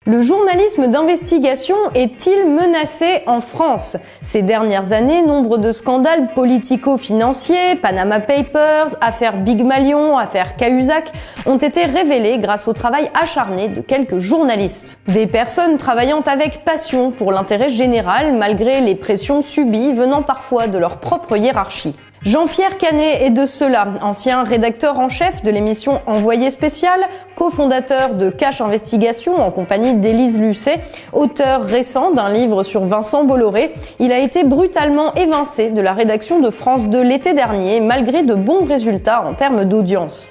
Le journalisme d'investigation est-il menacé en France ? Ces dernières années, nombre de scandales politico-financiers, Panama Papers, affaire Big Malion, affaire Cahuzac, ont été révélés grâce au travail acharné de quelques journalistes. Des personnes travaillant avec passion pour l'intérêt général, malgré les pressions subies venant parfois de leur propre hiérarchie. Jean-Pierre Canet est de ceux-là, ancien rédacteur en chef de l'émission Envoyé spécial, cofondateur de Cache Investigation en compagnie d'Élise Lucet, auteur récent d'un livre sur Vincent Bolloré. Il a été brutalement évincé de la rédaction de France 2 l'été dernier, malgré de bons résultats en termes d'audience.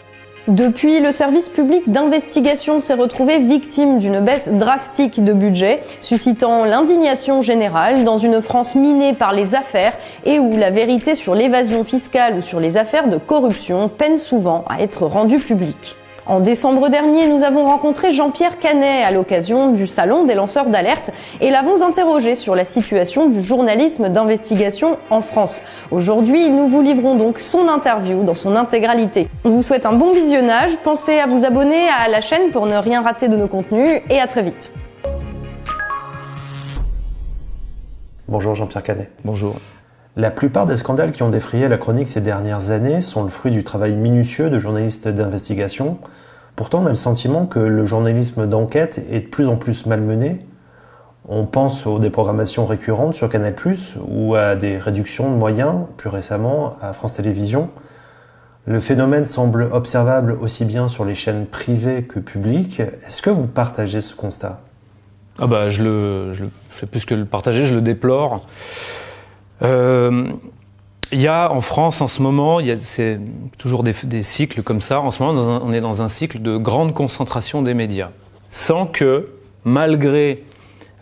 Depuis, le service public d'investigation s'est retrouvé victime d'une baisse drastique de budget, suscitant l'indignation générale dans une France minée par les affaires et où la vérité sur l'évasion fiscale ou sur les affaires de corruption peine souvent à être rendue publique. En décembre dernier, nous avons rencontré Jean-Pierre Canet à l'occasion du Salon des lanceurs d'alerte et l'avons interrogé sur la situation du journalisme d'investigation en France. Aujourd'hui, nous vous livrons donc son interview dans son intégralité. On vous souhaite un bon visionnage, pensez à vous abonner à la chaîne pour ne rien rater de nos contenus et à très vite. Bonjour Jean-Pierre Canet. Bonjour. La plupart des scandales qui ont défrayé la chronique ces dernières années sont le fruit du travail minutieux de journalistes d'investigation. Pourtant, on a le sentiment que le journalisme d'enquête est de plus en plus malmené. On pense aux déprogrammations récurrentes sur Canal+, ou à des réductions de moyens, plus récemment à France Télévisions. Le phénomène semble observable aussi bien sur les chaînes privées que publiques. Est-ce que vous partagez ce constat ? Je fais plus que le partager, je le déplore. Il y a en France en ce moment, c'est toujours des cycles comme ça. En ce moment, on est dans un cycle de grande concentration des médias, sans que, malgré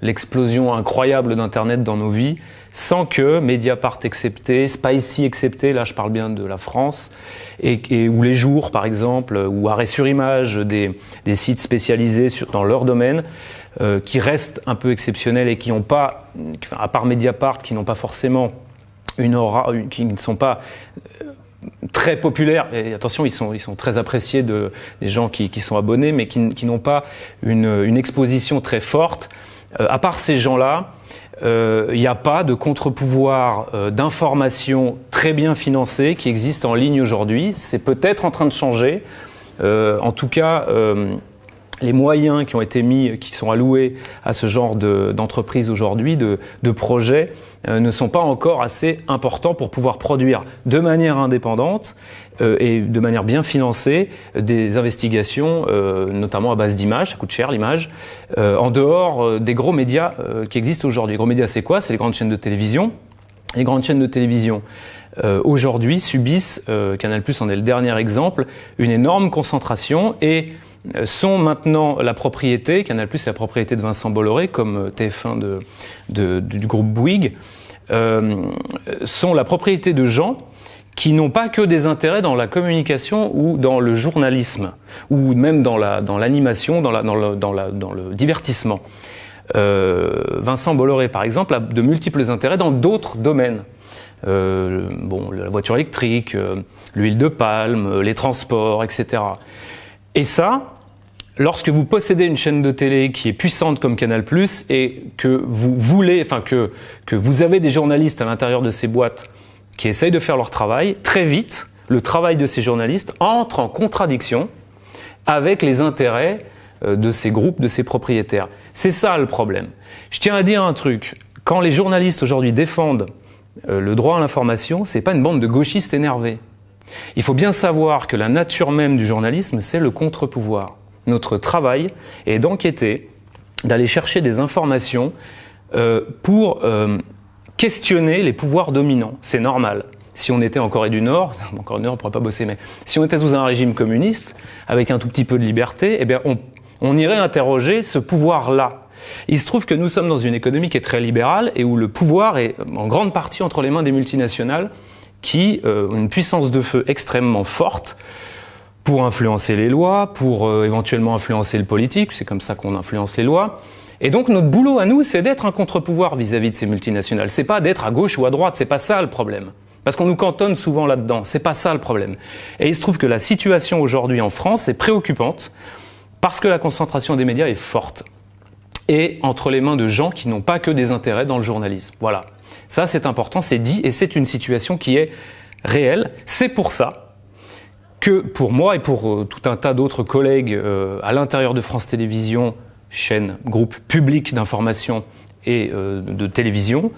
l'explosion incroyable d'Internet dans nos vies, sans que Mediapart excepté, Spicy excepté, là je parle bien de la France, ou Les Jours par exemple, ou Arrêt sur Image, des sites spécialisés dans leur domaine, qui restent un peu exceptionnels et qui n'ont pas, à part Mediapart, qui n'ont pas forcément une aura, qui ne sont pas très populaires. Et attention, ils sont très appréciés des gens qui sont abonnés, mais qui n'ont pas une exposition très forte. À part ces gens-là, il n'y a pas de contre-pouvoir d'information très bien financé qui existe en ligne aujourd'hui. C'est peut-être en train de changer. En tout cas, les moyens qui ont été mis, qui sont alloués à ce genre d'entreprise aujourd'hui, de projets, ne sont pas encore assez importants pour pouvoir produire de manière indépendante et de manière bien financée des investigations, notamment à base d'images, ça coûte cher l'image, en dehors des gros médias qui existent aujourd'hui. Les gros médias, c'est quoi ? C'est les grandes chaînes de télévision. Les grandes chaînes de télévision aujourd'hui subissent, Canal+ en est le dernier exemple, une énorme concentration et sont maintenant la propriété, Canal+ est la propriété de Vincent Bolloré, comme TF1 du groupe Bouygues, sont la propriété de gens qui n'ont pas que des intérêts dans la communication ou dans le journalisme, ou même dans l'animation, dans le divertissement. Vincent Bolloré, par exemple, a de multiples intérêts dans d'autres domaines. La voiture électrique, l'huile de palme, les transports, etc. Et ça, lorsque vous possédez une chaîne de télé qui est puissante comme Canal+, et que vous voulez, que vous avez des journalistes à l'intérieur de ces boîtes qui essayent de faire leur travail, très vite, le travail de ces journalistes entre en contradiction avec les intérêts de ces groupes, de ces propriétaires. C'est ça le problème. Je tiens à dire un truc. Quand les journalistes aujourd'hui défendent le droit à l'information, c'est pas une bande de gauchistes énervés. Il faut bien savoir que la nature même du journalisme, c'est le contre-pouvoir. Notre travail est d'enquêter, d'aller chercher des informations pour questionner les pouvoirs dominants. C'est normal. Si on était en Corée du Nord, on ne pourrait pas bosser, mais si on était sous un régime communiste, avec un tout petit peu de liberté, on irait interroger ce pouvoir-là. Il se trouve que nous sommes dans une économie qui est très libérale et où le pouvoir est en grande partie entre les mains des multinationales qui ont une puissance de feu extrêmement forte pour influencer les lois, pour éventuellement influencer le politique, c'est comme ça qu'on influence les lois. Et donc notre boulot à nous, c'est d'être un contre-pouvoir vis-à-vis de ces multinationales. C'est pas d'être à gauche ou à droite, c'est pas ça le problème. Parce qu'on nous cantonne souvent là-dedans, c'est pas ça le problème. Et il se trouve que la situation aujourd'hui en France est préoccupante parce que la concentration des médias est forte. et entre les mains de gens qui n'ont pas que des intérêts dans le journalisme. Voilà. Ça, c'est important, c'est dit, et c'est une situation qui est réelle. C'est pour ça que, pour moi et pour tout un tas d'autres collègues à l'intérieur de France Télévisions, chaîne, groupe public d'information et de télévision,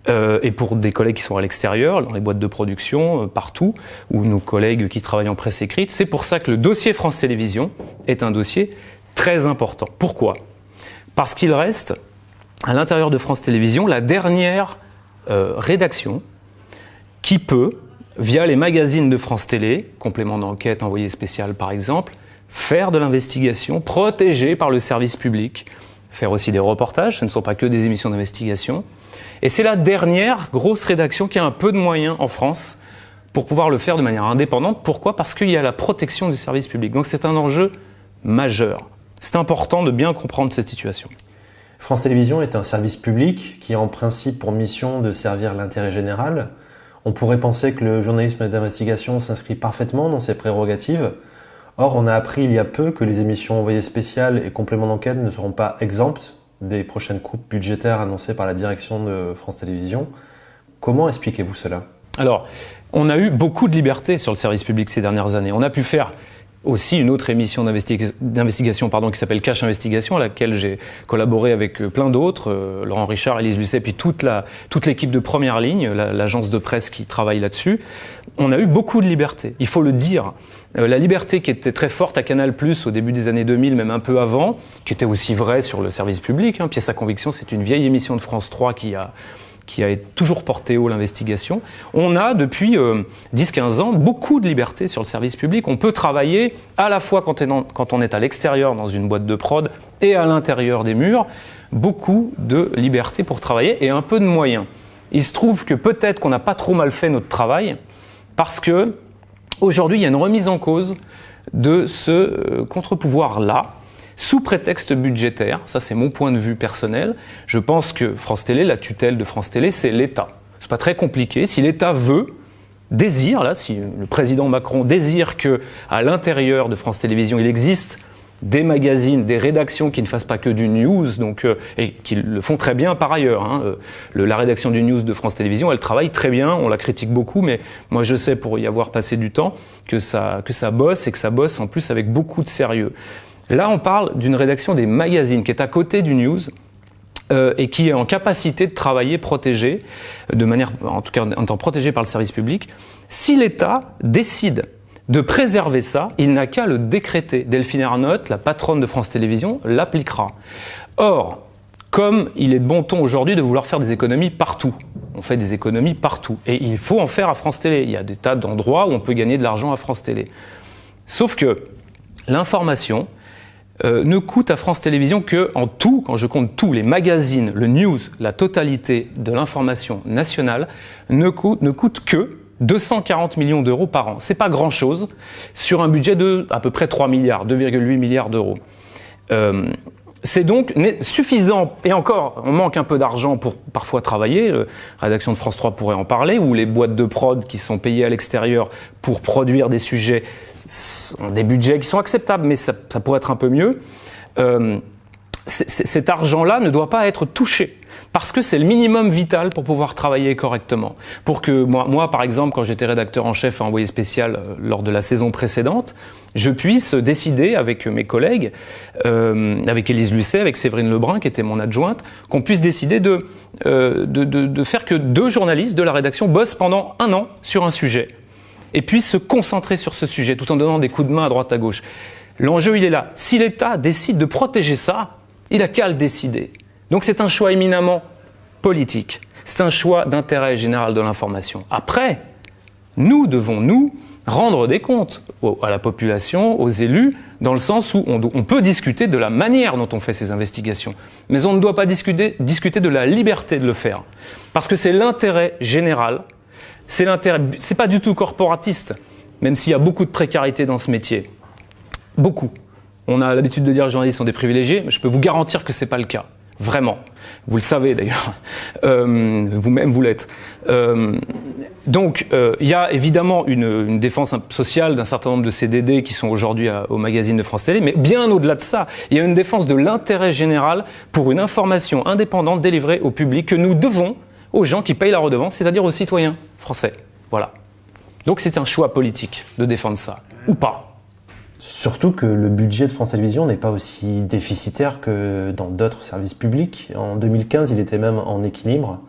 et pour des collègues qui sont à l'extérieur, dans les boîtes de production, partout, ou nos collègues qui travaillent en presse écrite, c'est pour ça que le dossier France Télévisions est un dossier très important. Pourquoi ? Parce qu'il reste, à l'intérieur de France Télévisions, la dernière rédaction qui peut, via les magazines de France Télé, complément d'enquête, envoyé spécial par exemple, faire de l'investigation protégée par le service public, faire aussi des reportages, ce ne sont pas que des émissions d'investigation. Et c'est la dernière grosse rédaction qui a un peu de moyens en France pour pouvoir le faire de manière indépendante. Pourquoi ? Parce qu'il y a la protection du service public. Donc c'est un enjeu majeur. C'est important de bien comprendre cette situation. France Télévisions est un service public qui a en principe pour mission de servir l'intérêt général. On pourrait penser que le journalisme d'investigation s'inscrit parfaitement dans ses prérogatives. Or, on a appris il y a peu que les émissions envoyées spéciales et compléments d'enquête ne seront pas exemptes des prochaines coupes budgétaires annoncées par la direction de France Télévisions. Comment expliquez-vous cela ? Alors, on a eu beaucoup de liberté sur le service public ces dernières années. On a pu faire aussi une autre émission d'investigation qui s'appelle Cache Investigation, à laquelle j'ai collaboré avec plein d'autres, Laurent Richard, Élise Lucet, puis toute l'équipe de première ligne, l'agence de presse qui travaille là-dessus. On a eu beaucoup de liberté, il faut le dire. La liberté qui était très forte à Canal+, au début des années 2000, même un peu avant, qui était aussi vraie sur le service public. Pièce à conviction, c'est une vieille émission de France 3 qui a toujours porté haut l'investigation. On a, depuis 10-15 ans, beaucoup de liberté sur le service public. On peut travailler à la fois quand on est à l'extérieur dans une boîte de prod et à l'intérieur des murs. Beaucoup de liberté pour travailler et un peu de moyens. Il se trouve que peut-être qu'on n'a pas trop mal fait notre travail parce que aujourd'hui, il y a une remise en cause de ce contre-pouvoir-là, sous prétexte budgétaire. Ça, c'est mon point de vue personnel. Je pense que France Télé, la tutelle de France Télé, c'est l'État. C'est pas très compliqué. Si l'État si le président Macron désire que, à l'intérieur de France Télévisions, il existe des magazines, des rédactions qui ne fassent pas que du news, et qui le font très bien par ailleurs. La rédaction du news de France Télévisions, elle travaille très bien, on la critique beaucoup, mais moi je sais, pour y avoir passé du temps, que ça bosse, et que ça bosse en plus avec beaucoup de sérieux. Là, on parle d'une rédaction des magazines qui est à côté du news et qui est en capacité de travailler protégée, en tout cas en étant protégée par le service public. Si l'État décide de préserver ça, il n'a qu'à le décréter. Delphine Ernotte, la patronne de France Télévisions, l'appliquera. Or, comme il est de bon ton aujourd'hui de vouloir faire des économies partout, on fait des économies partout, et il faut en faire à France Télé. Il y a des tas d'endroits où on peut gagner de l'argent à France Télé. Sauf que l'information ne coûte à France Télévisions que, en tout, quand je compte tous les magazines, le news, la totalité de l'information nationale, ne coûte que 240 millions d'euros par an. C'est pas grand-chose sur un budget de à peu près 3 milliards, 2,8 milliards d'euros. C'est donc suffisant, et encore, on manque un peu d'argent pour parfois travailler, la rédaction de France 3 pourrait en parler, ou les boîtes de prod qui sont payées à l'extérieur pour produire des sujets, ont des budgets qui sont acceptables, mais ça pourrait être un peu mieux. Cet argent-là ne doit pas être touché, parce que c'est le minimum vital pour pouvoir travailler correctement. Pour que moi, par exemple, quand j'étais rédacteur en chef à Envoyé spécial lors de la saison précédente, je puisse décider avec mes collègues, avec Élise Lucet, avec Séverine Lebrun, qui était mon adjointe, qu'on puisse décider de faire que 2 journalistes de la rédaction bossent pendant 1 an sur un sujet, et puissent se concentrer sur ce sujet, tout en donnant des coups de main à droite à gauche. L'enjeu, il est là. Si l'État décide de protéger ça, il n'a qu'à le décider. Donc c'est un choix éminemment politique. C'est un choix d'intérêt général de l'information. Après, nous devons rendre des comptes à la population, aux élus, dans le sens où on peut discuter de la manière dont on fait ces investigations. Mais on ne doit pas discuter de la liberté de le faire. Parce que c'est l'intérêt général. C'est pas du tout corporatiste, même s'il y a beaucoup de précarité dans ce métier. Beaucoup. On a l'habitude de dire que les journalistes sont des privilégiés, mais je peux vous garantir que c'est pas le cas. Vraiment. Vous le savez d'ailleurs. Vous-même, vous l'êtes. Donc, il y a évidemment une défense sociale d'un certain nombre de CDD qui sont aujourd'hui au magazine de France Télé, mais bien au-delà de ça, il y a une défense de l'intérêt général pour une information indépendante délivrée au public que nous devons aux gens qui payent la redevance, c'est-à-dire aux citoyens français. Voilà. Donc c'est un choix politique de défendre ça, ou pas. Surtout que le budget de France Télévisions n'est pas aussi déficitaire que dans d'autres services publics. En 2015, il était même en équilibre.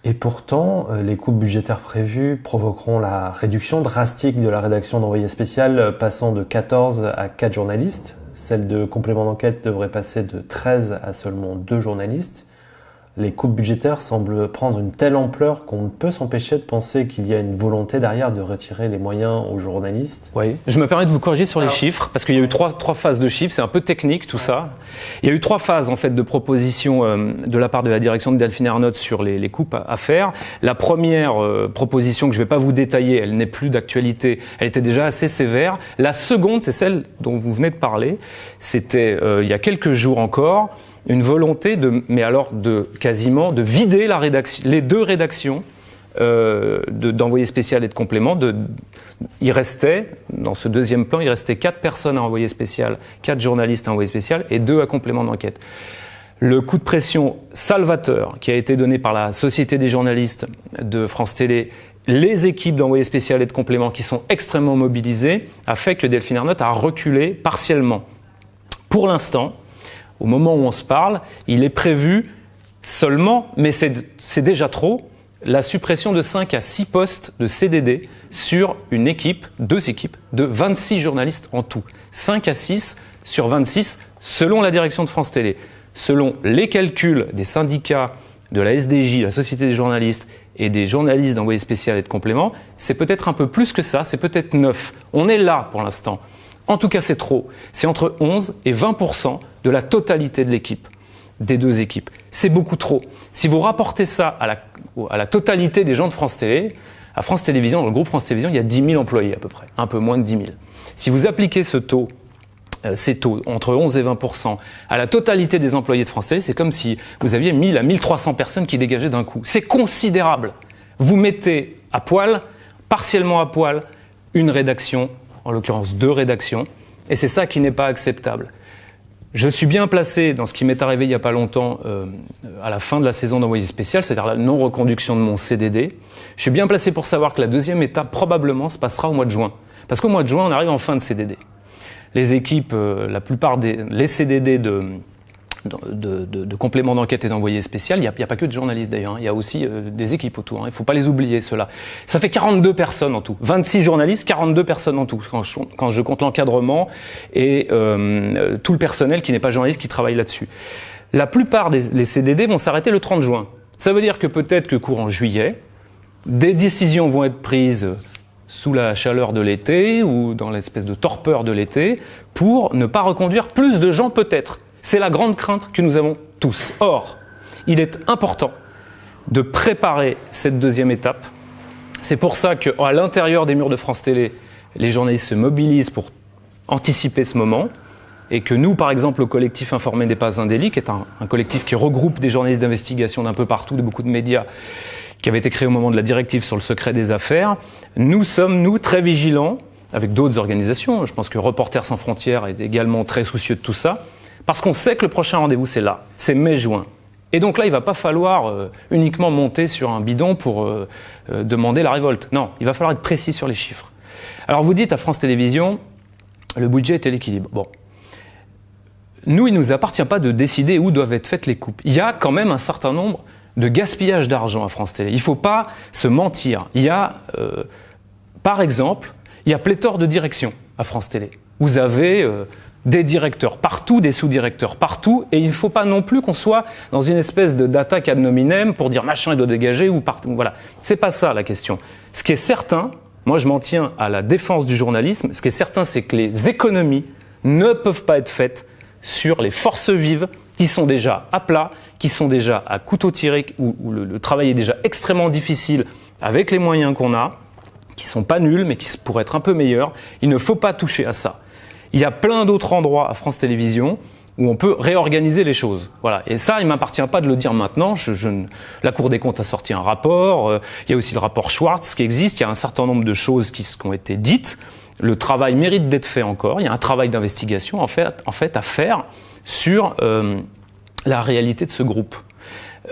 Et pourtant, les coupes budgétaires prévues provoqueront la réduction drastique de la rédaction d'Envoyé spécial, passant de 14 à 4 journalistes. Celle de complément d'enquête devrait passer de 13 à seulement 2 journalistes. Les coupes budgétaires semblent prendre une telle ampleur qu'on ne peut s'empêcher de penser qu'il y a une volonté derrière de retirer les moyens aux journalistes. Oui. Je me permets de vous corriger sur les chiffres, parce qu'il y a eu trois phases de chiffres, c'est un peu technique tout ça. Il y a eu 3 phases en fait de propositions de la part de la direction de Delphine Ernotte sur les coupes à faire. La première proposition que je ne vais pas vous détailler, elle n'est plus d'actualité, elle était déjà assez sévère. La seconde, c'est celle dont vous venez de parler, c'était il y a quelques jours encore, une volonté quasiment de vider les 2 rédactions d'envoyé spécial et de complément. Il restait, dans ce deuxième plan, il restait 4 personnes à envoyé spécial, 4 journalistes à envoyé spécial et 2 à complément d'enquête. Le coup de pression salvateur qui a été donné par la Société des journalistes de France Télé, les équipes d'envoyé spécial et de complément qui sont extrêmement mobilisées, a fait que Delphine Ernotte a reculé partiellement. Pour l'instant, au moment où on se parle, il est prévu seulement, mais c'est déjà trop, la suppression de 5 à 6 postes de CDD sur 2 équipes de 26 journalistes en tout. 5 à 6 sur 26 selon la direction de France Télé. Selon les calculs des syndicats de la SDJ, la Société des journalistes et des journalistes d'envoyé spécial et de complément, c'est peut-être un peu plus que ça, c'est peut-être 9. On est là pour l'instant. En tout cas, c'est trop. C'est entre 11 et 20% de la totalité de l'équipe, des 2 équipes. C'est beaucoup trop. Si vous rapportez ça à la totalité des gens de France Télé, à France Télévisions, dans le groupe France Télévisions, il y a 10 000 employés à peu près, un peu moins de 10 000. Si vous appliquez ces taux, entre 11 et 20%, à la totalité des employés de France Télé, c'est comme si vous aviez 1000 à 1300 personnes qui dégageaient d'un coup. C'est considérable. Vous mettez à poil, partiellement à poil, une rédaction, en l'occurrence 2 rédactions, et c'est ça qui n'est pas acceptable. Je suis bien placé dans ce qui m'est arrivé il n'y a pas longtemps, à la fin de la saison d'envoyé spécial, c'est-à-dire la non-reconduction de mon CDD. Je suis bien placé pour savoir que la deuxième étape, probablement, se passera au mois de juin. Parce qu'au mois de juin, on arrive en fin de CDD. Les équipes, la plupart les CDD de complément d'enquête et d'envoyé spécial, il n'y a pas que de journalistes d'ailleurs, il y a aussi des équipes autour, il ne faut pas les oublier ceux-là. Ça fait 42 personnes en tout, 26 journalistes, 42 personnes en tout, quand je compte l'encadrement et tout le personnel qui n'est pas journaliste qui travaille là-dessus. La plupart des CDD vont s'arrêter le 30 juin. Ça veut dire que peut-être que courant juillet, des décisions vont être prises sous la chaleur de l'été ou dans l'espèce de torpeur de l'été pour ne pas reconduire plus de gens peut-être. C'est la grande crainte que nous avons tous. Or, il est important de préparer cette deuxième étape. C'est pour ça qu'à l'intérieur des murs de France Télé, les journalistes se mobilisent pour anticiper ce moment et que nous, par exemple, le collectif Informé n'est pas un délit, qui est un collectif qui regroupe des journalistes d'investigation d'un peu partout, de beaucoup de médias, qui avait été créé au moment de la directive sur le secret des affaires, nous sommes, très vigilants, avec d'autres organisations. Je pense que Reporters sans frontières est également très soucieux de tout ça, parce qu'on sait que le prochain rendez-vous, c'est là, c'est mai-juin. Et donc là, il ne va pas falloir uniquement monter sur un bidon pour demander la révolte. Non, il va falloir être précis sur les chiffres. Alors vous dites à France Télévisions, le budget est à l'équilibre. Bon. Nous, il ne nous appartient pas de décider où doivent être faites les coupes. Il y a quand même un certain nombre de gaspillage d'argent à France Télé. Il ne faut pas se mentir. Il y a, par exemple, il y a pléthore de directions à France Télé. Vous avez des directeurs partout, des sous-directeurs partout, et il ne faut pas non plus qu'on soit dans une espèce d'attaque ad nominem pour dire machin il doit dégager ou partout. Voilà, c'est pas ça la question. Ce qui est certain, moi je m'en tiens à la défense du journalisme, ce qui est certain c'est que les économies ne peuvent pas être faites sur les forces vives qui sont déjà à plat, qui sont déjà à couteau tiré, où le travail est déjà extrêmement difficile avec les moyens qu'on a, qui sont pas nuls mais qui pourraient être un peu meilleurs. Il ne faut pas toucher à ça. Il y a plein d'autres endroits à France Télévisions où on peut réorganiser les choses. Voilà. Et ça, il ne m'appartient pas de le dire maintenant. La Cour des comptes a sorti un rapport. Il y a aussi le rapport Schwartz qui existe. Il y a un certain nombre de choses qui ont été dites. Le travail mérite d'être fait encore. Il y a un travail d'investigation en fait à faire sur la réalité de ce groupe.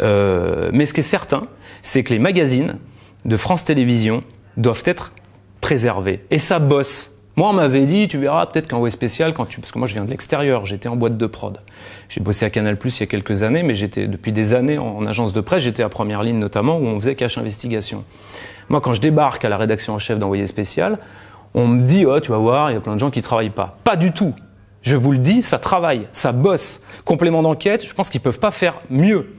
Mais ce qui est certain, c'est que les magazines de France Télévisions doivent être préservés. Et ça bosse. Moi, on m'avait dit, tu verras peut-être qu'Envoyé spécial, parce que moi je viens de l'extérieur, j'étais en boîte de prod. J'ai bossé à Canal+ il y a quelques années, mais j'étais depuis des années en agence de presse, j'étais à Première Ligne notamment, où on faisait Cache Investigation. Moi, quand je débarque à la rédaction en chef d'Envoyé spécial, on me dit, oh, tu vas voir, il y a plein de gens qui travaillent pas. Pas du tout. Je vous le dis, ça travaille, ça bosse. Complément d'enquête, je pense qu'ils peuvent pas faire mieux.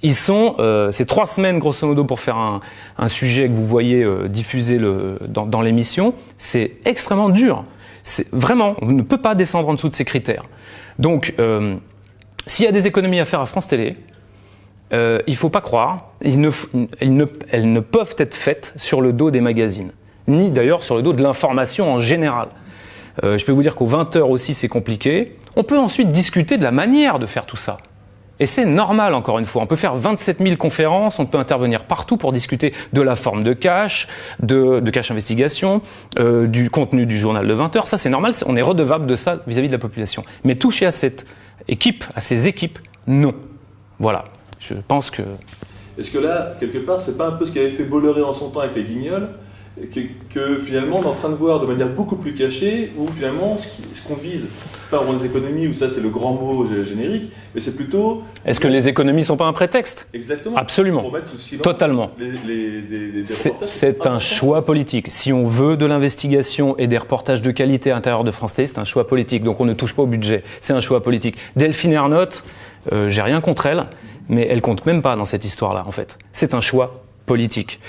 Ils sont, c'est 3 semaines grosso modo pour faire un sujet que vous voyez diffusé dans l'émission. C'est extrêmement dur. Vraiment, on ne peut pas descendre en dessous de ces critères. Donc, s'il y a des économies à faire à France Télé, il ne faut pas croire, elles ne peuvent être faites sur le dos des magazines, ni d'ailleurs sur le dos de l'information en général. Je peux vous dire qu'aux 20h aussi c'est compliqué. On peut ensuite discuter de la manière de faire tout ça. Et c'est normal, encore une fois. On peut faire 27 000 conférences, on peut intervenir partout pour discuter de la forme de Cache, de Cache Investigation, du contenu du journal de 20h. Ça, c'est normal, on est redevable de ça vis-à-vis de la population. Mais toucher à cette équipe, à ces équipes, non. Voilà. Je pense que... Est-ce que là, quelque part, c'est pas un peu ce qu'avait fait Bolloré en son temps avec les Guignols, que finalement on est en train de voir de manière beaucoup plus cachée, où finalement ce qu'on vise, c'est pas vraiment les économies, où ça c'est le grand mot générique, mais c'est plutôt... Est-ce que les économies sont pas un prétexte ? Exactement. Absolument. Pour mettre sous silence Totalement. C'est un choix politique. Si on veut de l'investigation et des reportages de qualité à l'intérieur de France Télé, c'est un choix politique. Donc on ne touche pas au budget. C'est un choix politique. Delphine Ernotte, j'ai rien contre elle, mais elle compte même pas dans cette histoire-là en fait. C'est un choix politique.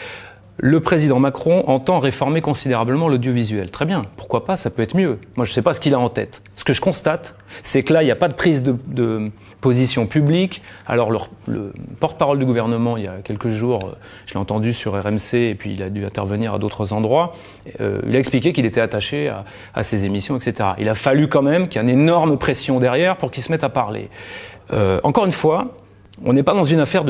Le président Macron entend réformer considérablement l'audiovisuel. Très bien, pourquoi pas, ça peut être mieux. Moi, je ne sais pas ce qu'il a en tête. Ce que je constate, c'est que là, il n'y a pas de prise de position publique. Alors, le porte-parole du gouvernement, il y a quelques jours, je l'ai entendu sur RMC, et puis il a dû intervenir à d'autres endroits, il a expliqué qu'il était attaché à ses émissions, etc. Il a fallu quand même qu'il y ait une énorme pression derrière pour qu'il se mette à parler. Encore une fois, on n'est pas dans une affaire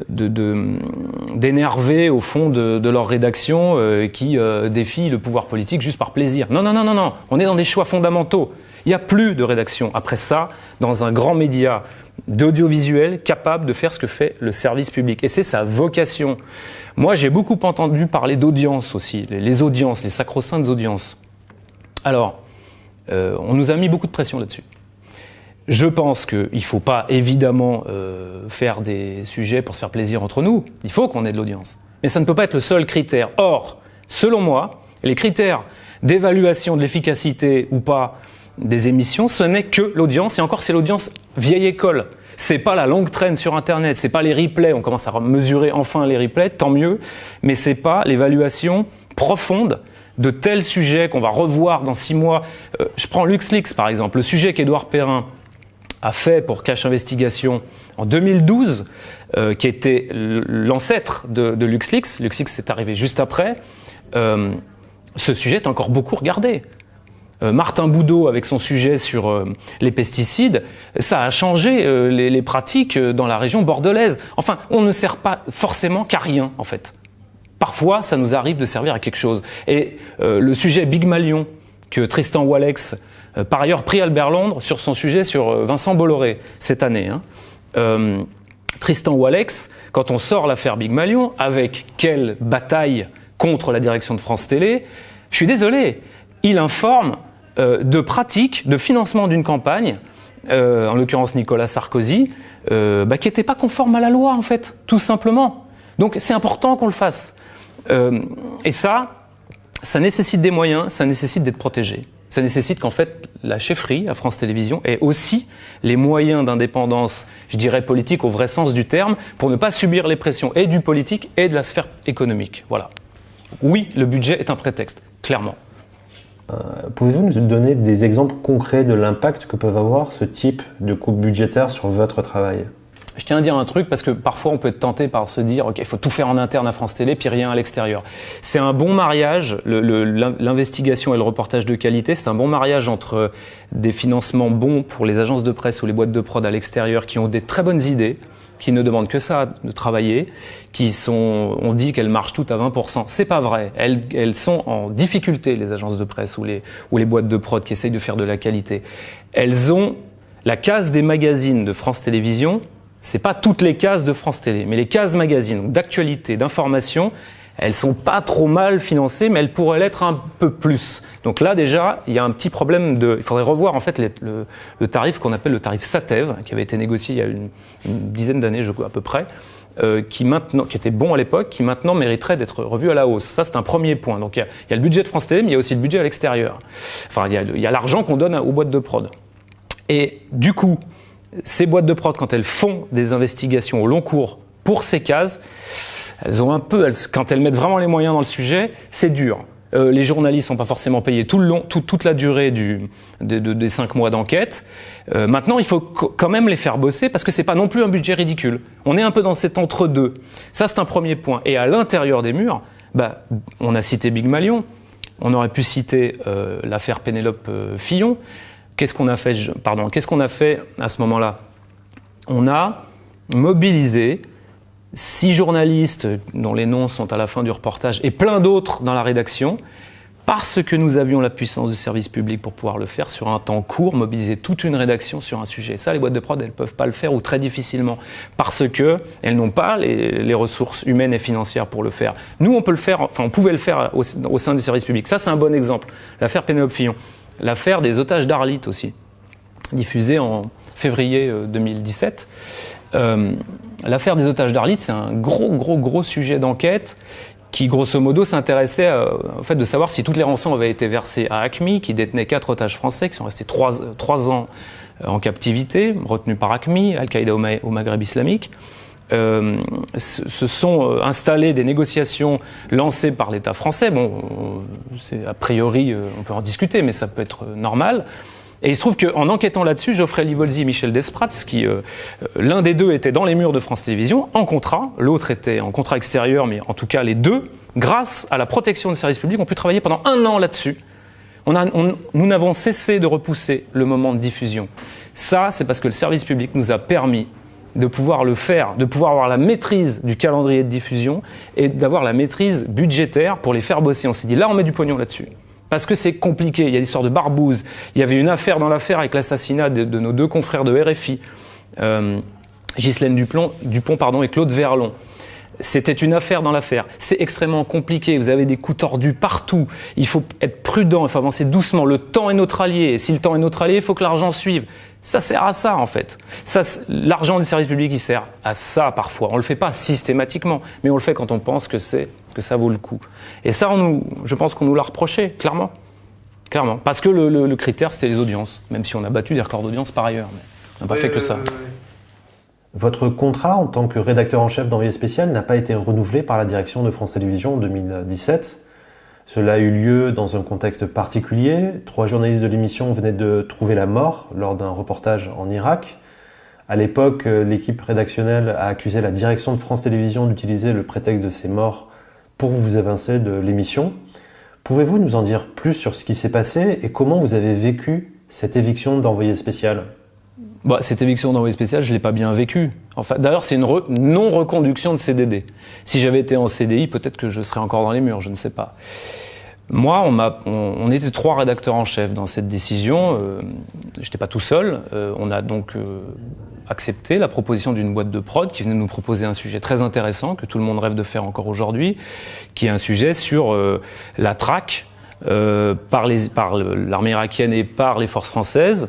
d'énerver au fond de leur rédaction qui défie le pouvoir politique juste par plaisir. Non, on est dans des choix fondamentaux. Il n'y a plus de rédaction après ça dans un grand média d'audiovisuel capable de faire ce que fait le service public. Et c'est sa vocation. Moi, j'ai beaucoup entendu parler d'audience aussi, les audiences, les sacro-saintes audiences. Alors, on nous a mis beaucoup de pression là-dessus. Je pense qu'il ne faut pas évidemment faire des sujets pour se faire plaisir entre nous. Il faut qu'on ait de l'audience. Mais ça ne peut pas être le seul critère. Or, selon moi, les critères d'évaluation de l'efficacité ou pas des émissions, ce n'est que l'audience. Et encore, c'est l'audience vieille école. C'est pas la longue traîne sur Internet, c'est pas les replays. On commence à mesurer enfin les replays, tant mieux. Mais c'est pas l'évaluation profonde de tels sujets qu'on va revoir dans 6 mois. Je prends LuxLeaks par exemple. Le sujet qu'Édouard Perrin a fait pour Cache Investigation en 2012, qui était l'ancêtre de LuxLeaks. LuxLeaks c'est arrivé juste après. Ce sujet est encore beaucoup regardé. Martin Boudot avec son sujet sur les pesticides, ça a changé les pratiques dans la région bordelaise. Enfin, on ne sert pas forcément qu'à rien en fait. Parfois, ça nous arrive de servir à quelque chose. Et le sujet Big Malion que Tristan Walex, par ailleurs prix Albert Londres sur son sujet sur Vincent Bolloré cette année. Tristan Walex, quand on sort l'affaire Big Malion, avec quelle bataille contre la direction de France Télé, je suis désolé, il informe de pratiques de financement d'une campagne, en l'occurrence Nicolas Sarkozy, qui n'était pas conforme à la loi en fait, tout simplement. Donc c'est important qu'on le fasse. Et ça nécessite des moyens, ça nécessite d'être protégé. Ça nécessite qu'en fait, la chefferie à France Télévisions ait aussi les moyens d'indépendance, je dirais politique au vrai sens du terme, pour ne pas subir les pressions et du politique et de la sphère économique. Voilà. Oui, le budget est un prétexte, clairement. Pouvez-vous nous donner des exemples concrets de l'impact que peuvent avoir ce type de coupes budgétaires sur votre travail ? Je tiens à dire un truc parce que parfois on peut être tenté par se dire ok, il faut tout faire en interne à France Télé puis rien à l'extérieur. C'est un bon mariage, l'investigation et le reportage de qualité, c'est un bon mariage entre des financements bons pour les agences de presse ou les boîtes de prod à l'extérieur qui ont des très bonnes idées, qui ne demandent que ça de travailler, on dit qu'elles marchent toutes à 20%. C'est pas vrai. Elles sont en difficulté, les agences de presse ou les boîtes de prod qui essayent de faire de la qualité. Elles ont la case des magazines de France Télévisions. C'est pas toutes les cases de France Télé, mais les cases magazines, d'actualité, d'information, elles sont pas trop mal financées, mais elles pourraient l'être un peu plus. Donc là, déjà, il y a un petit problème il faudrait revoir, en fait, le tarif qu'on appelle le tarif SATEV, qui avait été négocié il y a une dizaine d'années, à peu près, qui était bon à l'époque, qui maintenant mériterait d'être revu à la hausse. Ça, c'est un premier point. Donc il y a le budget de France Télé, mais il y a aussi le budget à l'extérieur. Enfin, il y a l'argent qu'on donne aux boîtes de prod. Et du coup, ces boîtes de prod, quand elles font des investigations au long cours pour ces cases, quand elles mettent vraiment les moyens dans le sujet, c'est dur. Les journalistes sont pas forcément payés tout le long, toute la durée des 5 mois d'enquête. Maintenant, il faut quand même les faire bosser parce que c'est pas non plus un budget ridicule. On est un peu dans cet entre-deux. Ça, c'est un premier point. Et à l'intérieur des murs, on a cité Big Malion, on aurait pu citer l'affaire Pénélope Fillon. Qu'est-ce qu'on a fait à ce moment-là? On a mobilisé 6 journalistes dont les noms sont à la fin du reportage et plein d'autres dans la rédaction parce que nous avions la puissance du service public pour pouvoir le faire sur un temps court, mobiliser toute une rédaction sur un sujet. Ça, les boîtes de prod, elles ne peuvent pas le faire ou très difficilement parce qu'elles n'ont pas les ressources humaines et financières pour le faire. Nous, on peut le faire, on pouvait le faire au sein du service public. Ça, c'est un bon exemple. L'affaire Pénélope Fillon. L'affaire des otages d'Arlit aussi, diffusée en février 2017. L'affaire des otages d'Arlit, c'est un gros sujet d'enquête qui, grosso modo, s'intéressait au fait de savoir si toutes les rançons avaient été versées à ACMI, qui détenait 4 otages français, qui sont restés 3 ans en captivité, retenus par ACMI, Al-Qaïda au Maghreb islamique. Se sont installées des négociations lancées par l'État français. Bon, c'est a priori, on peut en discuter, mais ça peut être normal. Et il se trouve qu'en enquêtant là-dessus, Geoffrey Livolzi et Michel Desprats, l'un des deux était dans les murs de France Télévisions, en contrat, l'autre était en contrat extérieur, mais en tout cas les deux, grâce à la protection des services publics, ont pu travailler pendant 1 an là-dessus. Nous n'avons cessé de repousser le moment de diffusion. Ça, c'est parce que le service public nous a permis de pouvoir le faire, de pouvoir avoir la maîtrise du calendrier de diffusion et d'avoir la maîtrise budgétaire pour les faire bosser. On s'est dit, là, on met du pognon là-dessus. Parce que c'est compliqué, il y a l'histoire de Barbouze, il y avait une affaire dans l'affaire avec l'assassinat de nos 2 confrères de RFI, Ghislaine Dupont et Claude Verlon. C'était une affaire dans l'affaire. C'est extrêmement compliqué, vous avez des coups tordus partout, il faut être prudent, il faut avancer doucement, le temps est notre allié, et si le temps est notre allié, il faut que l'argent suive. Ça sert à ça, en fait. L'argent des services publics, il sert à ça, parfois. On ne le fait pas systématiquement, mais on le fait quand on pense que ça vaut le coup. Et ça, je pense qu'on nous l'a reproché, clairement. Clairement. Parce que le critère, c'était les audiences. Même si on a battu des records d'audience par ailleurs. Mais on n'a pas fait que ça. Votre contrat en tant que rédacteur en chef d'Envoyé spécial n'a pas été renouvelé par la direction de France Télévisions en 2017. Cela a eu lieu dans un contexte particulier. 3 journalistes de l'émission venaient de trouver la mort lors d'un reportage en Irak. À l'époque, l'équipe rédactionnelle a accusé la direction de France Télévisions d'utiliser le prétexte de ces morts pour vous évincer de l'émission. Pouvez-vous nous en dire plus sur ce qui s'est passé et comment vous avez vécu cette éviction d'Envoyé spécial ? Cette éviction d'envoyé spécial, je ne l'ai pas bien vécue. Enfin, d'ailleurs, c'est une non-reconduction de CDD. Si j'avais été en CDI, peut-être que je serais encore dans les murs, je ne sais pas. Moi, on était 3 rédacteurs en chef dans cette décision. Je n'étais pas tout seul. On a donc accepté la proposition d'une boîte de prod qui venait nous proposer un sujet très intéressant que tout le monde rêve de faire encore aujourd'hui, qui est un sujet sur la traque par l'armée irakienne et par les forces françaises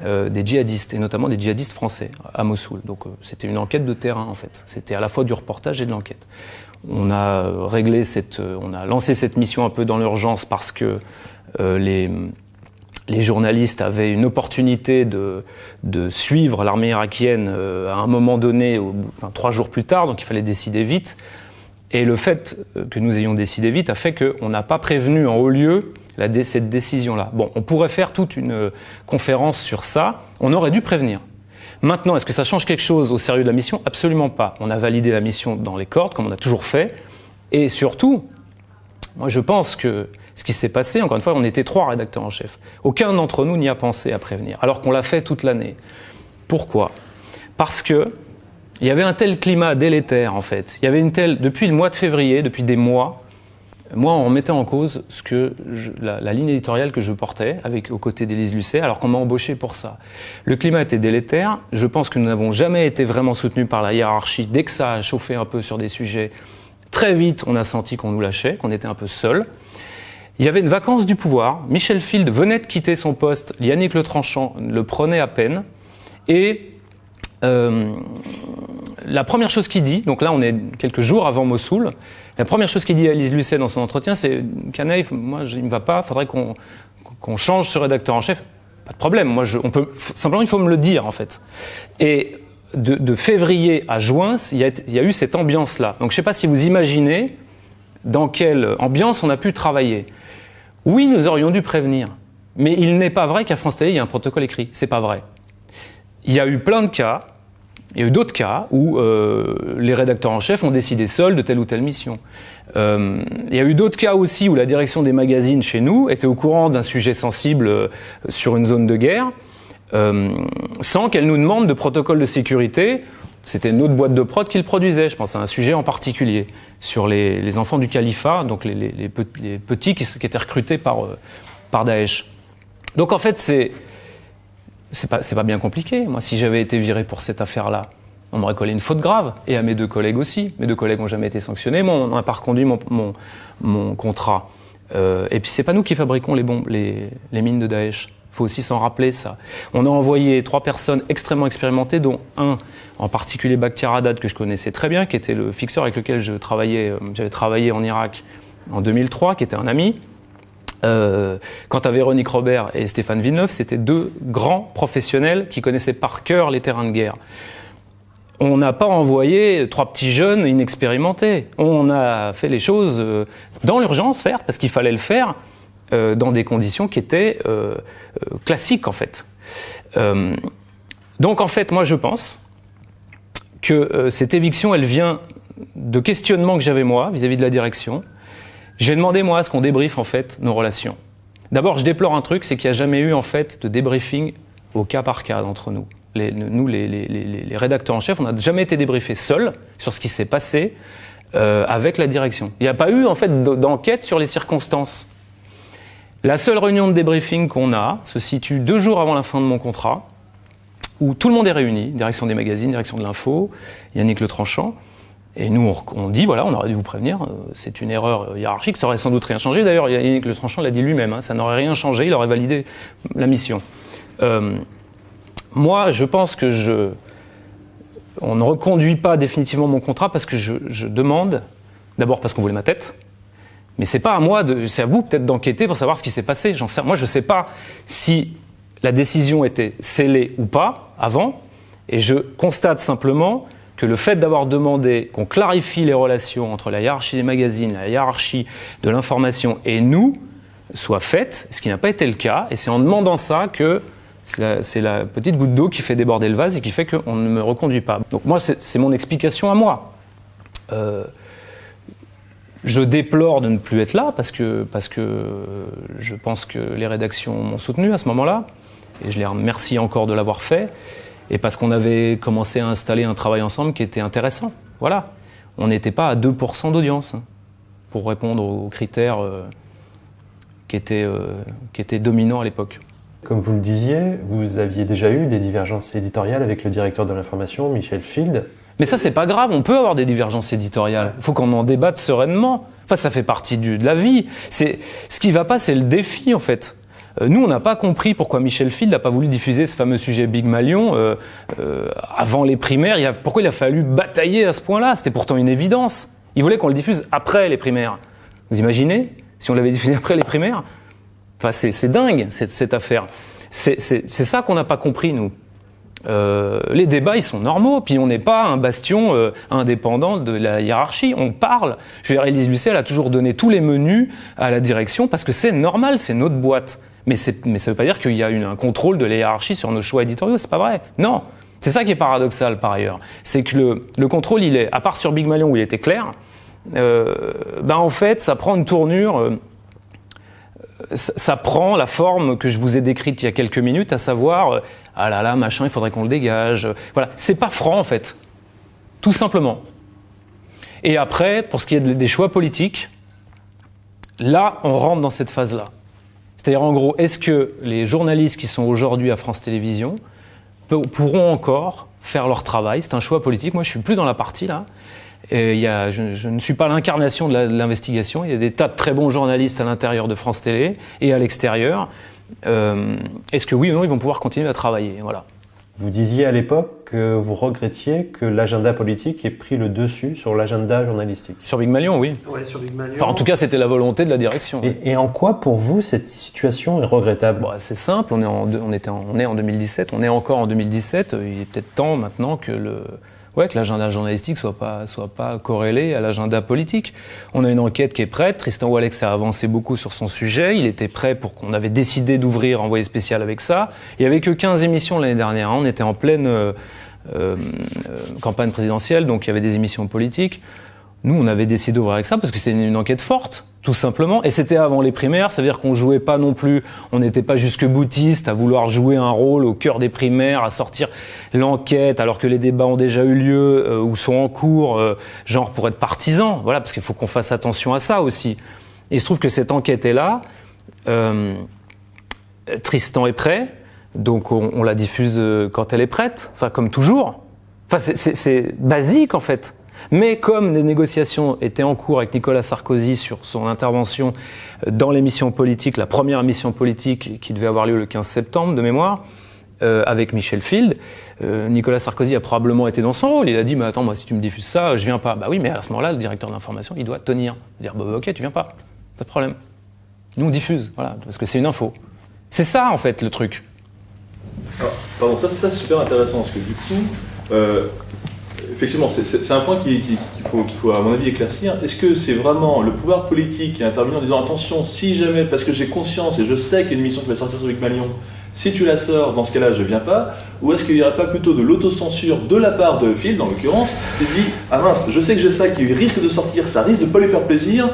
des djihadistes, et notamment des djihadistes français à Mossoul. Donc c'était une enquête de terrain en fait. C'était à la fois du reportage et de l'enquête. On a lancé cette mission un peu dans l'urgence parce que les journalistes avaient une opportunité de suivre l'armée irakienne à un moment donné, 3 jours plus tard, donc il fallait décider vite. Et le fait que nous ayons décidé vite a fait qu'on n'a pas prévenu en haut lieu cette décision-là. Bon, on pourrait faire toute une conférence sur ça, on aurait dû prévenir. Maintenant, est-ce que ça change quelque chose au sérieux de la mission? Absolument pas. On a validé la mission dans les cordes, comme on a toujours fait. Et surtout, moi je pense que ce qui s'est passé, encore une fois, on était 3 rédacteurs en chef. Aucun d'entre nous n'y a pensé à prévenir, alors qu'on l'a fait toute l'année. Pourquoi? Parce que il y avait un tel climat délétère, en fait. Il y avait une telle, depuis le mois de février, depuis des mois, moi, on remettait en cause la ligne éditoriale que je portais, aux côtés d'Élise Lucet, alors qu'on m'a embauché pour ça. Le climat était délétère. Je pense que nous n'avons jamais été vraiment soutenus par la hiérarchie. Dès que ça a chauffé un peu sur des sujets, très vite, on a senti qu'on nous lâchait, qu'on était un peu seuls. Il y avait une vacance du pouvoir. Michel Field venait de quitter son poste. Yannick Le Tranchant le prenait à peine. Et la première chose qu'il dit, donc là on est quelques jours avant Mossoul, la première chose qu'il dit à Élise Lucet dans son entretien, c'est « Canaille, moi il ne me va pas, il faudrait qu'on change ce rédacteur en chef. » Pas de problème, simplement il faut me le dire en fait. Et de février à juin, il y a eu cette ambiance-là. Donc je ne sais pas si vous imaginez dans quelle ambiance on a pu travailler. Oui, nous aurions dû prévenir, mais il n'est pas vrai qu'à France Télé, il y a un protocole écrit. C'est pas vrai. Il y a eu plein de cas, il y a eu d'autres cas où les rédacteurs en chef ont décidé seuls de telle ou telle mission. Il y a eu d'autres cas aussi où la direction des magazines chez nous était au courant d'un sujet sensible sur une zone de guerre, sans qu'elle nous demande de protocole de sécurité. C'était une autre boîte de prod qui le produisait. Je pense à un sujet en particulier sur les enfants du califat, donc les petits qui étaient recrutés par Daesh. Donc en fait, c'est pas bien compliqué. Moi, si j'avais été viré pour cette affaire-là, on m'aurait collé une faute grave, et à mes 2 collègues aussi. Mes 2 collègues n'ont jamais été sanctionnés, moi, on n'a pas reconduit mon contrat. Et puis, c'est pas nous qui fabriquons les mines de Daesh. Il faut aussi s'en rappeler, ça. On a envoyé 3 personnes extrêmement expérimentées, dont un, en particulier Bakhtiar Haddad, que je connaissais très bien, qui était le fixeur avec lequel j'avais travaillé en Irak en 2003, qui était un ami. Quant à Véronique Robert et Stéphane Villeneuve, c'était 2 grands professionnels qui connaissaient par cœur les terrains de guerre. On n'a pas envoyé 3 petits jeunes inexpérimentés. On a fait les choses dans l'urgence, certes, parce qu'il fallait le faire, dans des conditions qui étaient classiques, en fait. Donc, en fait, moi, je pense que cette éviction, elle vient de questionnements que j'avais, moi, vis-à-vis de la direction. J'ai demandé, moi, à ce qu'on débriefe, en fait, nos relations. D'abord, je déplore un truc, c'est qu'il n'y a jamais eu, en fait, de débriefing au cas par cas d'entre nous. Les rédacteurs en chef, on n'a jamais été débriefés seuls sur ce qui s'est passé avec la direction. Il n'y a pas eu, en fait, d'enquête sur les circonstances. La seule réunion de débriefing qu'on a se situe 2 jours avant la fin de mon contrat, où tout le monde est réuni, direction des magazines, direction de l'info, Yannick Le Tranchant. Et nous, on dit, voilà, on aurait dû vous prévenir, c'est une erreur hiérarchique, ça aurait sans doute rien changé. D'ailleurs, Yannick Le Tranchant l'a dit lui-même, ça n'aurait rien changé, il aurait validé la mission. Moi, je pense que on ne reconduit pas définitivement mon contrat parce que je demande, d'abord parce qu'on voulait ma tête, mais c'est pas à moi, c'est à vous peut-être d'enquêter pour savoir ce qui s'est passé. Moi, je sais pas si la décision était scellée ou pas avant, et je constate simplement que le fait d'avoir demandé qu'on clarifie les relations entre la hiérarchie des magazines, la hiérarchie de l'information et nous, soit faite, ce qui n'a pas été le cas, et c'est en demandant ça que c'est la petite goutte d'eau qui fait déborder le vase et qui fait qu'on ne me reconduit pas. Donc moi, c'est mon explication à moi. Je déplore de ne plus être là parce que je pense que les rédactions m'ont soutenu à ce moment-là, et je les remercie encore de l'avoir fait. Et parce qu'on avait commencé à installer un travail ensemble qui était intéressant. Voilà. On n'était pas à 2% d'audience, pour répondre aux critères qui étaient dominants à l'époque. Comme vous le disiez, vous aviez déjà eu des divergences éditoriales avec le directeur de l'information, Michel Field. Mais ça, c'est pas grave, on peut avoir des divergences éditoriales. Il faut qu'on en débatte sereinement. Enfin, ça fait partie de la vie. Ce qui va pas, c'est le défi, en fait. Nous, on n'a pas compris pourquoi Michel Field n'a pas voulu diffuser ce fameux sujet Big Malion avant les primaires. Pourquoi il a fallu batailler à ce point-là? C'était pourtant une évidence. Il voulait qu'on le diffuse après les primaires. Vous imaginez si on l'avait diffusé après les primaires? Enfin, c'est dingue, cette affaire. C'est ça qu'on n'a pas compris, nous. Les débats, ils sont normaux, puis on n'est pas un bastion indépendant de la hiérarchie. On parle. Je veux dire, Élise Lucet, elle a toujours donné tous les menus à la direction parce que c'est normal, c'est notre boîte. Mais ça ne veut pas dire qu'il y a un contrôle de la hiérarchie sur nos choix éditoriaux, c'est pas vrai. Non, C'est ça qui est paradoxal par ailleurs. C'est que le contrôle, il est, à part sur Big Malion où il était clair, en fait, ça prend une tournure, ça prend la forme que je vous ai décrite il y a quelques minutes, à savoir, ah là là, machin, il faudrait qu'on le dégage. Voilà, c'est pas franc en fait, tout simplement. Et après, pour ce qui est des choix politiques, là, on rentre dans cette phase-là. C'est-à-dire, en gros, est-ce que les journalistes qui sont aujourd'hui à France Télévisions pourront encore faire leur travail? C'est un choix politique. Moi, je suis plus dans la partie là. Je ne suis pas l'incarnation de l'investigation. Il y a des tas de très bons journalistes à l'intérieur de France Télé et à l'extérieur. Est-ce que oui ou non, ils vont pouvoir continuer à travailler? Voilà. Vous disiez à l'époque que vous regrettiez que l'agenda politique ait pris le dessus sur l'agenda journalistique. Sur Big Malion, oui. Ouais, sur Big Malion. Enfin, en tout cas, c'était la volonté de la direction. Et en quoi, pour vous, cette situation est regrettable? C'est simple, on est en 2017, on est encore en 2017. Il est peut-être temps maintenant que l'agenda journalistique soit pas corrélé à l'agenda politique. On a une enquête qui est prête. Tristan Wallex a avancé beaucoup sur son sujet. Il était prêt pour qu'on avait décidé d'ouvrir Envoyé spécial avec ça. Il n'y avait que 15 émissions l'année dernière. On était en pleine campagne présidentielle, donc il y avait des émissions politiques. Nous, on avait décidé d'ouvrir avec ça parce que c'était une enquête forte, tout simplement. Et c'était avant les primaires, ça veut dire qu'on jouait pas non plus, on n'était pas jusque-boutiste à vouloir jouer un rôle au cœur des primaires, à sortir l'enquête alors que les débats ont déjà eu lieu ou sont en cours, genre pour être partisans. Voilà, parce qu'il faut qu'on fasse attention à ça aussi. Et il se trouve que cette enquête est là. Tristan est prêt, donc on la diffuse quand elle est prête, enfin comme toujours. Enfin, c'est basique en fait. Mais comme les négociations étaient en cours avec Nicolas Sarkozy sur son intervention dans l'émission politique, la première émission politique qui devait avoir lieu le 15 septembre de mémoire, avec Michel Field, Nicolas Sarkozy a probablement été dans son rôle. Il a dit, mais attends, moi si tu me diffuses ça, je viens pas. Bah oui, mais à ce moment-là, le directeur d'information, il doit tenir. Dire, ok, tu viens pas, pas de problème. Nous on diffuse, voilà, parce que c'est une info. C'est ça en fait le truc. Alors, pardon, ça c'est super intéressant, parce que du coup, effectivement, c'est un point qu'il faut, à mon avis, éclaircir. Est-ce que c'est vraiment le pouvoir politique qui intervient en disant attention, si jamais, parce que j'ai conscience et je sais qu'il y a une émission qui va sortir sur Big Malion, si tu la sors, dans ce cas-là, je viens pas, ou est-ce qu'il n'y aurait pas plutôt de l'autocensure de la part de Phil, dans l'occurrence, qui se dit ah mince, je sais que j'ai ça qui risque de sortir, ça risque de pas lui faire plaisir,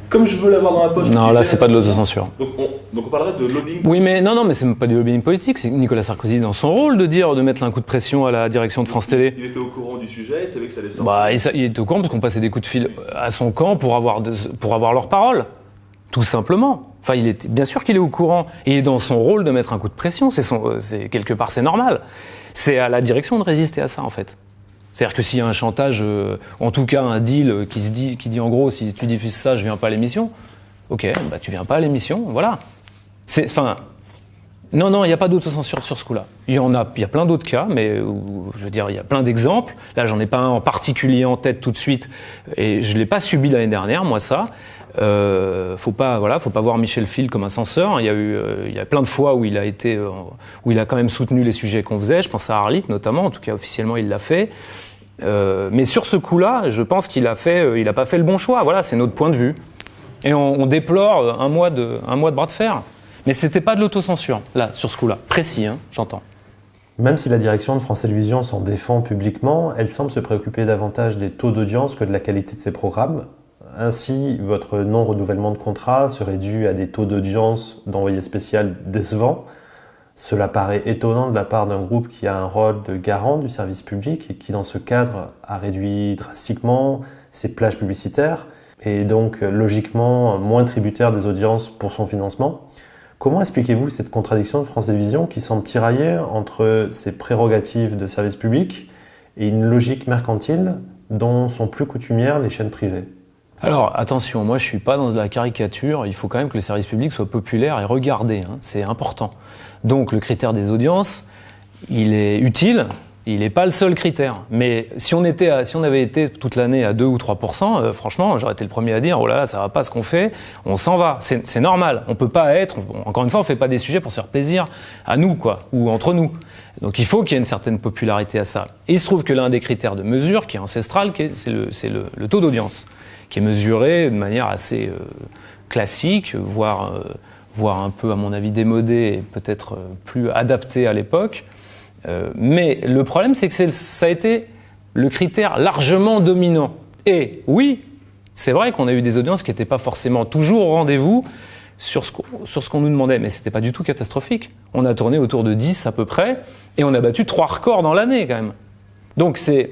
comme je veux l'avoir dans ma poche. Non, là, c'est pas de l'autocensure. Donc on parlerait de lobbying. Oui, mais non, mais c'est pas du lobbying politique. C'est Nicolas Sarkozy dans son rôle de mettre un coup de pression à la direction de France Télé. Il était au courant du sujet, il savait que ça allait sortir. Il était au courant parce qu'on passait des coups de fil à son camp pour avoir leur parole, tout simplement. Enfin, bien sûr qu'il est au courant et il est dans son rôle de mettre un coup de pression. C'est quelque part, c'est normal. C'est à la direction de résister à ça, en fait. C'est-à-dire que s'il y a un chantage, en tout cas un deal qui dit en gros, si tu diffuses ça, je viens pas à l'émission. Ok, bah tu viens pas à l'émission, voilà. Non, il n'y a pas d'autocensure sur ce coup-là. Il y a plein d'autres cas, mais je veux dire, il y a plein d'exemples. Là, j'en ai pas un en particulier en tête tout de suite, et je l'ai pas subi l'année dernière, moi ça. Faut pas voir Michel Field comme un censeur. Il y a plein de fois où il a quand même soutenu les sujets qu'on faisait. Je pense à Arlit notamment. En tout cas, officiellement, il l'a fait. Mais sur ce coup-là, je pense qu'il a pas fait le bon choix. Voilà, c'est notre point de vue. Et on déplore un mois de bras de fer. Mais c'était pas de l'autocensure, là, sur ce coup-là. Précis, hein, j'entends. Même si la direction de France Télévisions s'en défend publiquement, elle semble se préoccuper davantage des taux d'audience que de la qualité de ses programmes. Ainsi, votre non-renouvellement de contrat serait dû à des taux d'audience d'envoyé spécial décevants. Cela paraît étonnant de la part d'un groupe qui a un rôle de garant du service public et qui, dans ce cadre, a réduit drastiquement ses plages publicitaires et donc, logiquement, moins tributaire des audiences pour son financement. Comment expliquez-vous cette contradiction de France Télévisions qui semble tirailler entre ses prérogatives de service public et une logique mercantile dont sont plus coutumières les chaînes privées ? Alors, attention, moi je suis pas dans la caricature, il faut quand même que le service public soit populaire et regardé, hein, c'est important. Donc le critère des audiences, il est utile, il n'est pas le seul critère. Mais si on avait été toute l'année à 2 ou 3%, franchement, j'aurais été le premier à dire, oh là là, ça va pas ce qu'on fait, on s'en va. C'est normal, on peut pas encore une fois, on fait pas des sujets pour se faire plaisir à nous, quoi, ou entre nous. Donc il faut qu'il y ait une certaine popularité à ça. Et il se trouve que l'un des critères de mesure, qui est ancestral, c'est le taux d'audience, qui est mesuré de manière assez classique, voire un peu, à mon avis, démodé et peut-être plus adapté à l'époque. Mais le problème, c'est que ça a été le critère largement dominant. Et oui, c'est vrai qu'on a eu des audiences qui n'étaient pas forcément toujours au rendez-vous sur ce qu'on nous demandait, mais c'était pas du tout catastrophique. On a tourné autour de 10 à peu près, et on a battu 3 records dans l'année quand même. Donc c'est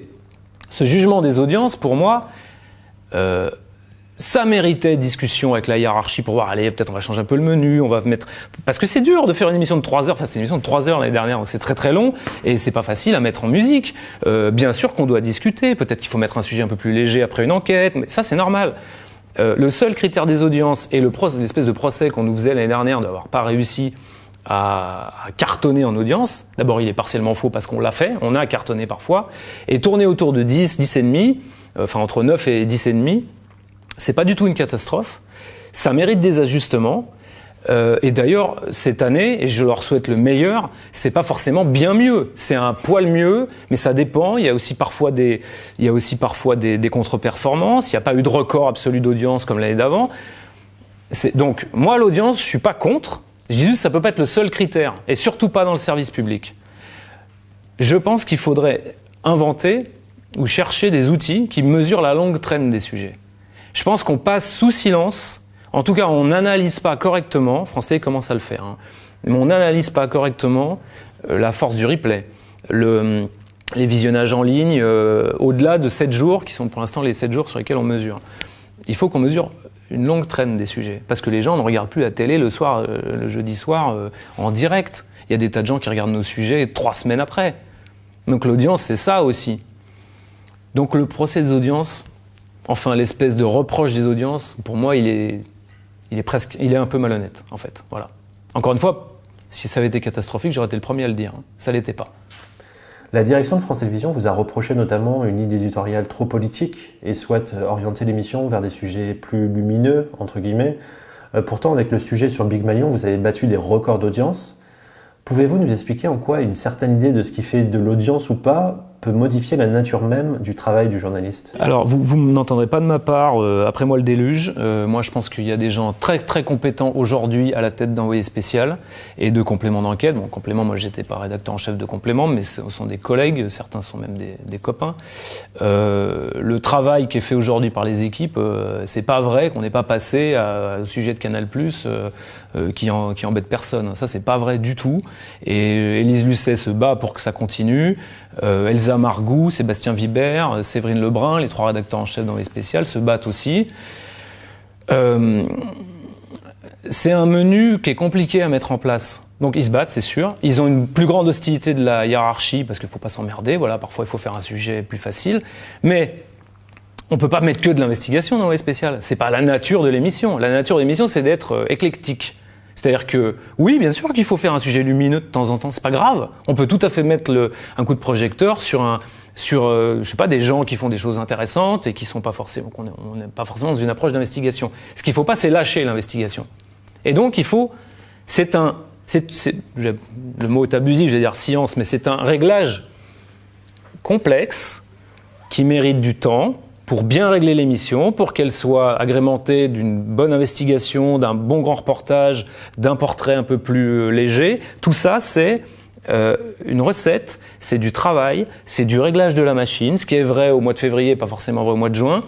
ce jugement des audiences, pour moi, ça méritait discussion avec la hiérarchie pour voir, allez, peut-être on va changer un peu le menu, on va mettre... Parce que c'est dur de faire une émission de 3 heures, enfin c'était une émission de 3 heures l'année dernière, donc c'est très très long, et c'est pas facile à mettre en musique. Bien sûr qu'on doit discuter, peut-être qu'il faut mettre un sujet un peu plus léger après une enquête, mais ça c'est normal. Le seul critère des audiences et l'espèce de procès qu'on nous faisait l'année dernière d'avoir pas réussi à cartonner en audience, d'abord il est partiellement faux parce qu'on l'a fait, on a cartonné parfois, et tourner autour de 10, 10 et demi, enfin entre 9 et 10 et demi, c'est pas du tout une catastrophe, ça mérite des ajustements, et d'ailleurs cette année, et je leur souhaite le meilleur, c'est pas forcément bien mieux, c'est un poil mieux, mais ça dépend, il y a aussi parfois des contre-performances, il n'y a pas eu de record absolu d'audience comme l'année d'avant. Donc moi l'audience, je suis pas contre, je dis juste que ça peut pas être le seul critère, et surtout pas dans le service public. Je pense qu'il faudrait inventer ou chercher des outils qui mesurent la longue traîne des sujets. Je pense qu'on passe sous silence, en tout cas on n'analyse pas correctement, France Télé commence à le faire, hein, mais on n'analyse pas correctement la force du replay, les visionnages en ligne au-delà de 7 jours, qui sont pour l'instant les 7 jours sur lesquels on mesure. Il faut qu'on mesure une longue traîne des sujets, parce que les gens ne regardent plus la télé le soir, le jeudi soir en direct. Il y a des tas de gens qui regardent nos sujets 3 semaines après. Donc l'audience, c'est ça aussi. Donc le procès des audiences, enfin l'espèce de reproche des audiences, pour moi, il est un peu malhonnête, en fait. Voilà. Encore une fois, si ça avait été catastrophique, j'aurais été le premier à le dire. Ça l'était pas. La direction de France Télévisions vous a reproché notamment une ligne éditoriale trop politique et souhaite orienter l'émission vers des sujets plus lumineux, entre guillemets. Pourtant, avec le sujet sur Big Malion, vous avez battu des records d'audience. Pouvez-vous nous expliquer en quoi une certaine idée de ce qui fait de l'audience ou pas peut modifier la nature même du travail du journaliste? Alors, vous n'entendrez pas de ma part, après moi le déluge. Moi, je pense qu'il y a des gens très très compétents aujourd'hui à la tête d'Envoyé spécial et de Complément d'enquête. Bon, Complément, moi, j'étais pas rédacteur en chef de Complément, mais ce sont des collègues, certains sont même des copains. Le travail qui est fait aujourd'hui par les équipes, c'est pas vrai qu'on n'est pas passé au sujet de Canal+, qui embête personne. Ça, c'est pas vrai du tout. Et Élise Lucet se bat pour que ça continue. Elsa Margou, Sébastien Vibert, Séverine Lebrun, les 3 rédacteurs en chef d'Envoyé spécial se battent aussi. C'est un menu qui est compliqué à mettre en place. Donc ils se battent, c'est sûr. Ils ont une plus grande hostilité de la hiérarchie parce qu'il ne faut pas s'emmerder. Voilà, parfois il faut faire un sujet plus facile. Mais on ne peut pas mettre que de l'investigation dans Envoyé spécial. C'est pas la nature de l'émission. La nature de l'émission, c'est d'être éclectique. C'est-à-dire que, oui, bien sûr qu'il faut faire un sujet lumineux de temps en temps, c'est pas grave. On peut tout à fait mettre un coup de projecteur sur je sais pas, des gens qui font des choses intéressantes et qui sont pas forcément, on n'est pas forcément dans une approche d'investigation. Ce qu'il faut pas, c'est lâcher l'investigation. Et donc, il faut, le mot est abusif, je vais dire science, mais c'est un réglage complexe qui mérite du temps, pour bien régler l'émission, pour qu'elle soit agrémentée d'une bonne investigation, d'un bon grand reportage, d'un portrait un peu plus léger. Tout ça, c'est une recette, c'est du travail, c'est du réglage de la machine, ce qui est vrai au mois de février, pas forcément vrai au mois de juin.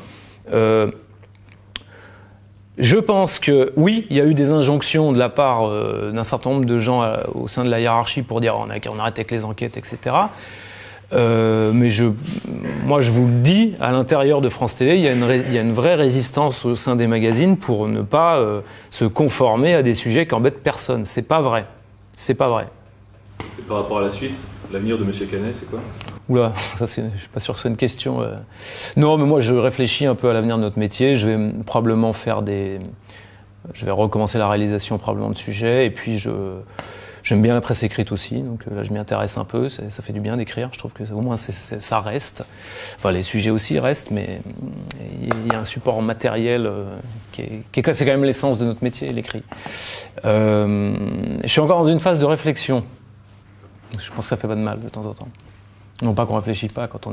Je pense que, oui, il y a eu des injonctions de la part d'un certain nombre de gens au sein de la hiérarchie pour dire on arrête avec les enquêtes, etc. Mais moi je vous le dis, à l'intérieur de France Télé, il y a une vraie résistance au sein des magazines pour ne pas se conformer à des sujets qui embêtent personne. C'est pas vrai. C'est pas vrai. Et par rapport à la suite, l'avenir de M. Canet, c'est quoi? Oula, je suis pas sûr que ce soit une question. Non, mais moi je réfléchis un peu à l'avenir de notre métier. Je vais probablement je vais recommencer la réalisation probablement de sujets, et puis j'aime bien la presse écrite aussi, donc là je m'y intéresse un peu, ça fait du bien d'écrire, je trouve que au moins ça reste. Enfin les sujets aussi restent, mais il y a un support matériel c'est quand même l'essence de notre métier, l'écrit. Je suis encore dans une phase de réflexion. Je pense que ça fait pas de mal de temps en temps. Non pas qu'on réfléchit pas quand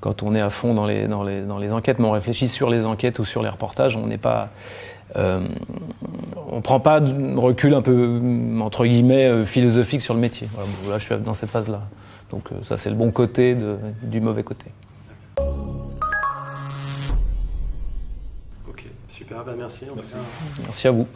quand on est à fond dans les enquêtes, mais on réfléchit sur les enquêtes ou sur les reportages, on n'est pas... on prend pas de recul un peu, entre guillemets, philosophique sur le métier. Voilà, bon, là, je suis dans cette phase-là. Donc ça, c'est le bon côté du mauvais côté. Ok, super, merci. Merci à vous.